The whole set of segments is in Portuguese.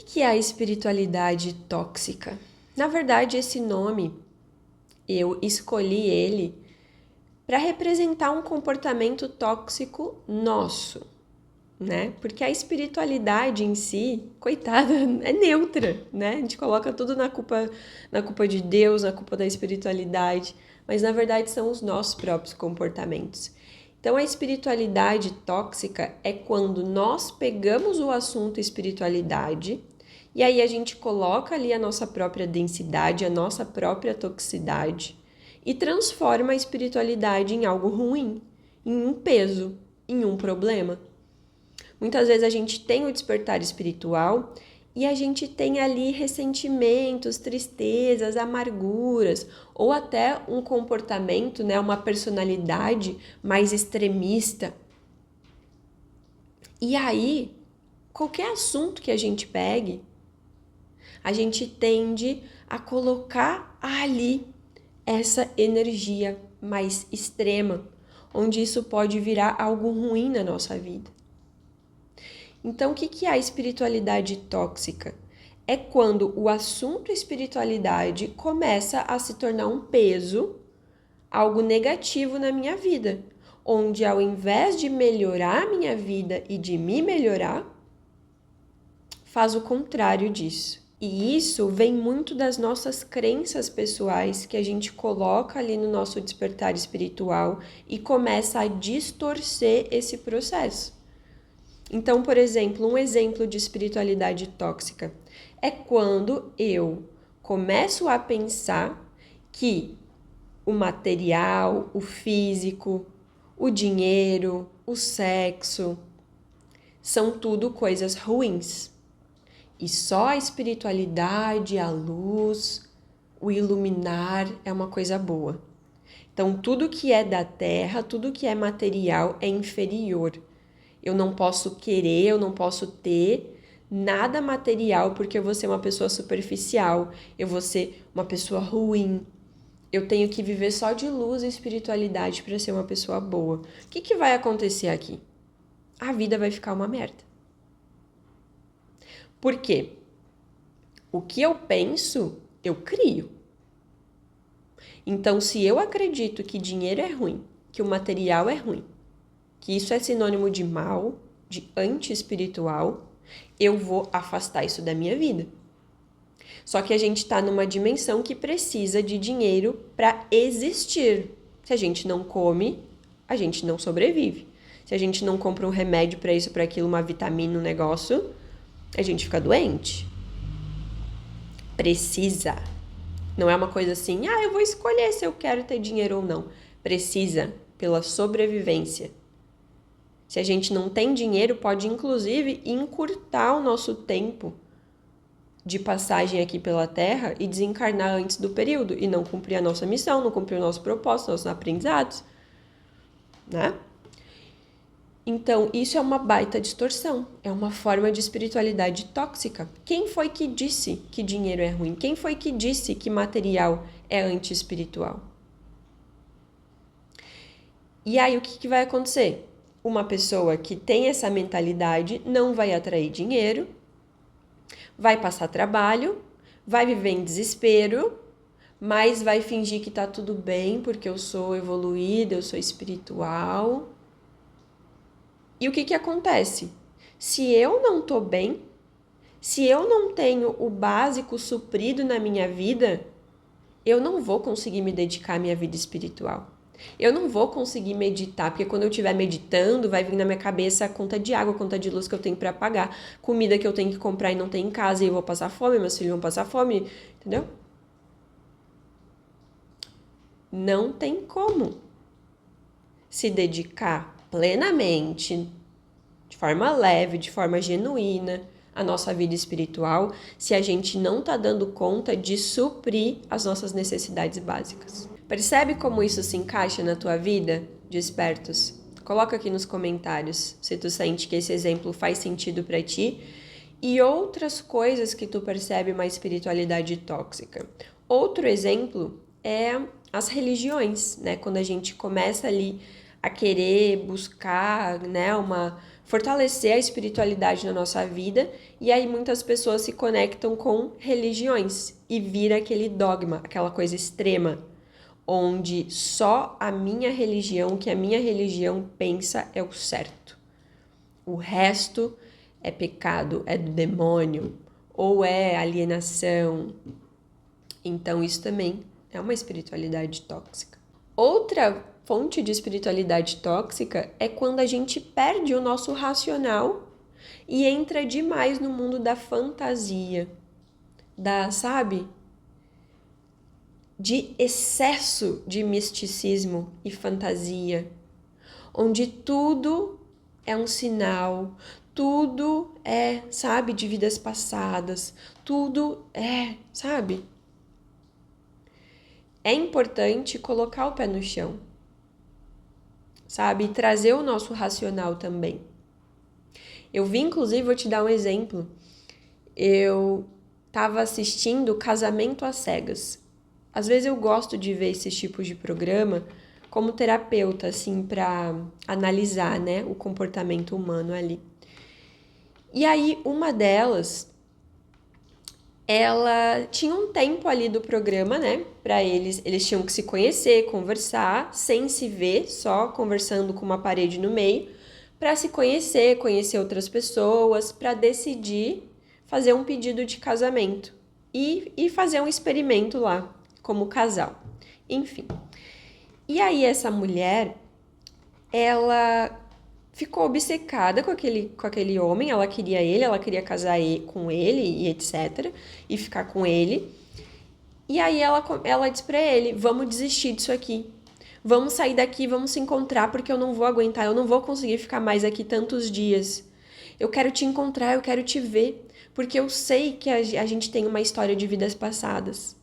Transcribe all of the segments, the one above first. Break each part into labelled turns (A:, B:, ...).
A: que é a espiritualidade tóxica? Na verdade, esse nome, eu escolhi ele para representar um comportamento tóxico nosso, né? Porque a espiritualidade em si, coitada, é neutra, né? A gente coloca tudo na culpa de Deus, na culpa da espiritualidade, mas na verdade são os nossos próprios comportamentos. Então, a espiritualidade tóxica é quando nós pegamos o assunto espiritualidade e aí a gente coloca ali a nossa própria densidade, a nossa própria toxicidade e transforma a espiritualidade em algo ruim, em um peso, em um problema. Muitas vezes a gente tem o despertar espiritual e a gente tem ali ressentimentos, tristezas, amarguras, ou até um comportamento, né, uma personalidade mais extremista. E aí, qualquer assunto que a gente pegue, a gente tende a colocar ali essa energia mais extrema, onde isso pode virar algo ruim na nossa vida. Então, o que é a espiritualidade tóxica? É quando o assunto espiritualidade começa a se tornar um peso, algo negativo na minha vida, onde ao invés de melhorar a minha vida e de me melhorar, faz o contrário disso. E isso vem muito das nossas crenças pessoais que a gente coloca ali no nosso despertar espiritual e começa a distorcer esse processo. Então, por exemplo, um exemplo de espiritualidade tóxica é quando eu começo a pensar que o material, o físico, o dinheiro, o sexo são tudo coisas ruins. E só a espiritualidade, a luz, o iluminar é uma coisa boa. Então, tudo que é da terra, tudo que é material é inferior. Eu não posso querer, eu não posso ter nada material porque eu vou ser uma pessoa superficial, eu vou ser uma pessoa ruim. Eu tenho que viver só de luz e espiritualidade para ser uma pessoa boa. O que vai acontecer aqui? A vida vai ficar uma merda. Por quê? O que eu penso, eu crio. Então, se eu acredito que dinheiro é ruim, que o material é ruim, que isso é sinônimo de mal, de anti-espiritual, eu vou afastar isso da minha vida. Só que a gente está numa dimensão que precisa de dinheiro para existir. Se a gente não come, a gente não sobrevive. Se a gente não compra um remédio para isso, para aquilo, uma vitamina, um negócio, a gente fica doente. Precisa. Não é uma coisa assim, eu vou escolher se eu quero ter dinheiro ou não. Precisa, pela sobrevivência. Se a gente não tem dinheiro, pode inclusive encurtar o nosso tempo de passagem aqui pela Terra e desencarnar antes do período e não cumprir a nossa missão, não cumprir o nosso propósito, nossos aprendizados, né? Então, isso é uma baita distorção, é uma forma de espiritualidade tóxica. Quem foi que disse que dinheiro é ruim? Quem foi que disse que material é anti-espiritual? E aí, o que vai acontecer? Uma pessoa que tem essa mentalidade não vai atrair dinheiro, vai passar trabalho, vai viver em desespero, mas vai fingir que tá tudo bem porque eu sou evoluída, eu sou espiritual. E o que acontece? Se eu não tô bem, se eu não tenho o básico suprido na minha vida, eu não vou conseguir me dedicar à minha vida espiritual. Eu não vou conseguir meditar, porque quando eu estiver meditando, vai vir na minha cabeça a conta de água, a conta de luz que eu tenho para pagar, comida que eu tenho que comprar e não tem em casa, e eu vou passar fome, meus filhos vão passar fome, entendeu? Não tem como se dedicar plenamente, de forma leve, de forma genuína, a nossa vida espiritual, se a gente não está dando conta de suprir as nossas necessidades básicas. Percebe como isso se encaixa na tua vida, despertos? Coloca aqui nos comentários se tu sente que esse exemplo faz sentido para ti e outras coisas que tu percebe uma espiritualidade tóxica. Outro exemplo é as religiões, né? Quando a gente começa ali a querer buscar, né, uma fortalecer a espiritualidade na nossa vida, e aí muitas pessoas se conectam com religiões e vira aquele dogma, aquela coisa extrema, onde só a minha religião, o que a minha religião pensa é o certo. O resto é pecado, é do demônio, ou é alienação. Então isso também é uma espiritualidade tóxica. Outra fonte de espiritualidade tóxica é quando a gente perde o nosso racional e entra demais no mundo da fantasia, sabe? De excesso de misticismo e fantasia, onde tudo é um sinal, tudo é, sabe, de vidas passadas, tudo é, sabe? É importante colocar o pé no chão, sabe? E trazer o nosso racional também. Eu vi, inclusive, vou te dar um exemplo. Eu estava assistindo Casamento às Cegas. Às vezes eu gosto de ver esses tipos de programa como terapeuta, assim, para analisar, né, o comportamento humano ali. E aí, uma delas, ela tinha um tempo ali do programa, né, para eles tinham que se conhecer, conversar, sem se ver, só conversando com uma parede no meio, para se conhecer outras pessoas, para decidir fazer um pedido de casamento e fazer um experimento lá, como casal. Enfim. E aí essa mulher, ela ficou obcecada com aquele homem, ela queria casar com ele e etc, e ficar com ele. E aí ela disse pra ele, vamos desistir disso aqui. Vamos sair daqui, vamos se encontrar, porque eu não vou aguentar, eu não vou conseguir ficar mais aqui tantos dias. Eu quero te encontrar, eu quero te ver, porque eu sei que a gente tem uma história de vidas passadas.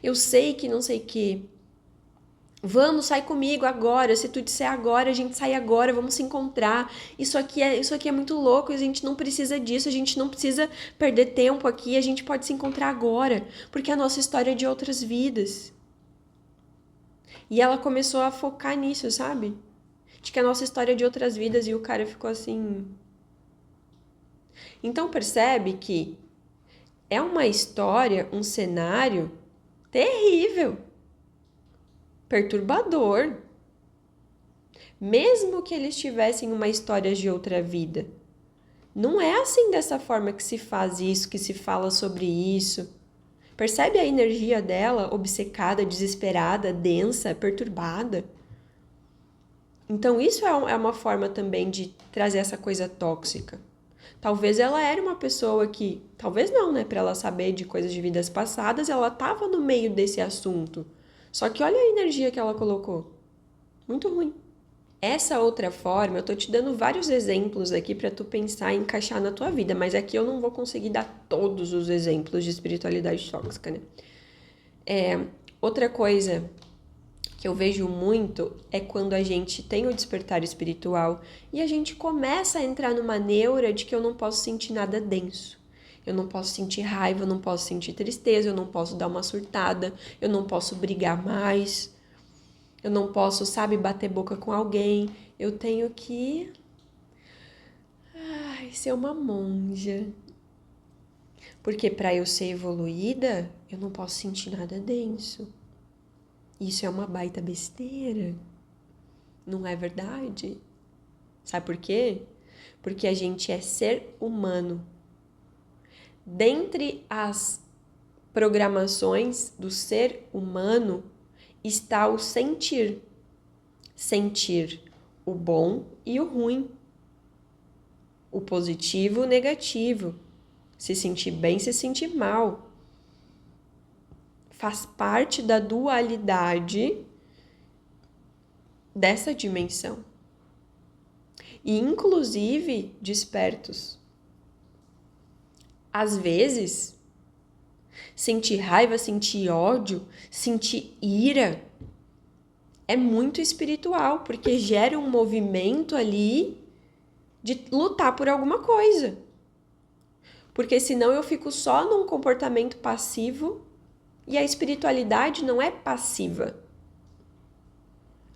A: Eu sei que não sei o que. Vamos, sai comigo agora. Se tu disser agora, a gente sai agora, vamos se encontrar. Isso aqui é muito louco, a gente não precisa disso, a gente não precisa perder tempo aqui, a gente pode se encontrar agora, porque a nossa história é de outras vidas. E ela começou a focar nisso, sabe? De que a nossa história é de outras vidas, e o cara ficou assim. Então percebe que é uma história, um cenário terrível, perturbador. Mesmo que eles tivessem uma história de outra vida. Não é assim dessa forma que se faz isso, que se fala sobre isso. Percebe a energia dela, obcecada, desesperada, densa, perturbada? Então isso é uma forma também de trazer essa coisa tóxica. Talvez ela era uma pessoa que, talvez não, né? Para ela saber de coisas de vidas passadas, ela estava no meio desse assunto. Só que olha a energia que ela colocou. Muito ruim. Essa outra forma, eu tô te dando vários exemplos aqui para tu pensar e encaixar na tua vida, mas aqui eu não vou conseguir dar todos os exemplos de espiritualidade tóxica, né? Outra coisa que eu vejo muito é quando a gente tem o despertar espiritual e a gente começa a entrar numa neura de que eu não posso sentir nada denso. Eu não posso sentir raiva, eu não posso sentir tristeza, eu não posso dar uma surtada, eu não posso brigar mais, eu não posso, sabe, bater boca com alguém. Eu tenho que ser uma monja. Porque para eu ser evoluída, eu não posso sentir nada denso. Isso é uma baita besteira. Não é verdade? Sabe por quê? Porque a gente é ser humano. Dentre as programações do ser humano está o sentir. Sentir o bom e o ruim. O positivo e o negativo. Se sentir bem, se sentir mal. Faz parte da dualidade dessa dimensão. E, inclusive, despertos. Às vezes, sentir raiva, sentir ódio, sentir ira é muito espiritual, porque gera um movimento ali de lutar por alguma coisa. Porque senão eu fico só num comportamento passivo e a espiritualidade não é passiva.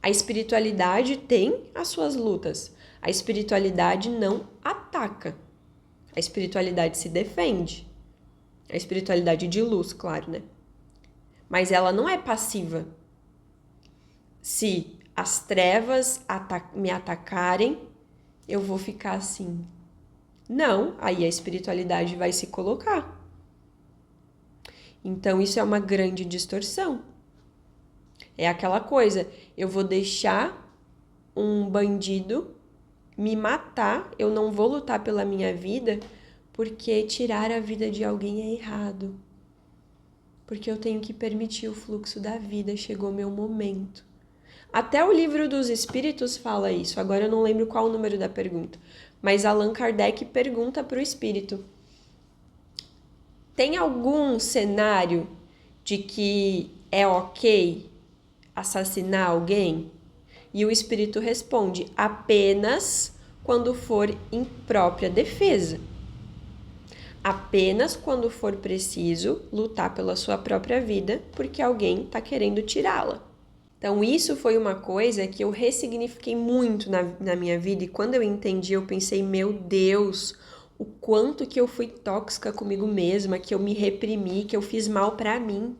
A: A espiritualidade tem as suas lutas. A espiritualidade não ataca. A espiritualidade se defende. A espiritualidade de luz, claro, né? Mas ela não é passiva. Se as trevas me atacarem, eu vou ficar assim. Não, aí a espiritualidade vai se colocar. Então, isso é uma grande distorção. É aquela coisa, eu vou deixar um bandido me matar, eu não vou lutar pela minha vida, porque tirar a vida de alguém é errado. Porque eu tenho que permitir o fluxo da vida, chegou meu momento. Até o Livro dos Espíritos fala isso, agora eu não lembro qual o número da pergunta, mas Allan Kardec pergunta para o espírito: tem algum cenário de que é ok assassinar alguém? E o espírito responde: apenas quando for em própria defesa. Apenas quando for preciso lutar pela sua própria vida, porque alguém está querendo tirá-la. Então, isso foi uma coisa que eu ressignifiquei muito na minha vida, e quando eu entendi, eu pensei, meu Deus, o quanto que eu fui tóxica comigo mesma, que eu me reprimi, que eu fiz mal para mim,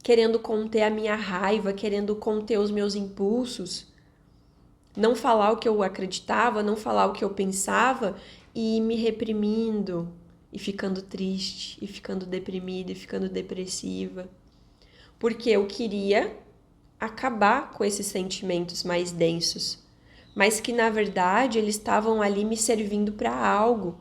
A: querendo conter a minha raiva, querendo conter os meus impulsos, não falar o que eu acreditava, não falar o que eu pensava e me reprimindo, e ficando triste, e ficando deprimida, e ficando depressiva, porque eu queria acabar com esses sentimentos mais densos, mas que na verdade eles estavam ali me servindo para algo,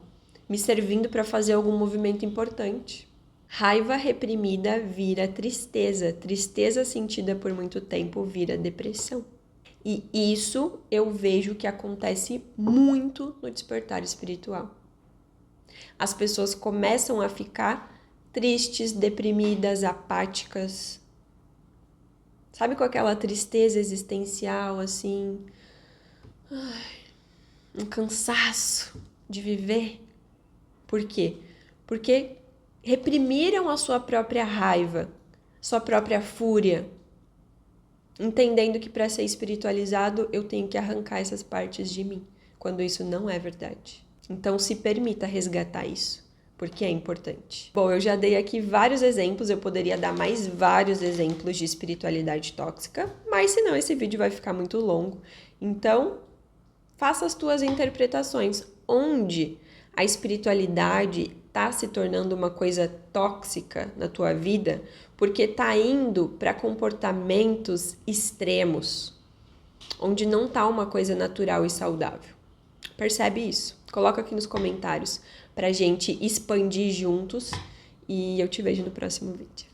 A: me servindo para fazer algum movimento importante. Raiva reprimida vira tristeza, tristeza sentida por muito tempo vira depressão. E isso eu vejo que acontece muito no despertar espiritual. As pessoas começam a ficar tristes, deprimidas, apáticas. Sabe, com aquela tristeza existencial, assim, um cansaço de viver? Por quê? Porque reprimiram a sua própria raiva, sua própria fúria, entendendo que para ser espiritualizado eu tenho que arrancar essas partes de mim, quando isso não é verdade. Então se permita resgatar isso, porque é importante. Bom, eu já dei aqui vários exemplos, eu poderia dar mais vários exemplos de espiritualidade tóxica, mas senão esse vídeo vai ficar muito longo. Então, faça as tuas interpretações. Onde a espiritualidade está se tornando uma coisa tóxica na tua vida, porque está indo para comportamentos extremos, onde não está uma coisa natural e saudável. Percebe isso? Coloca aqui nos comentários pra gente expandir juntos e eu te vejo no próximo vídeo.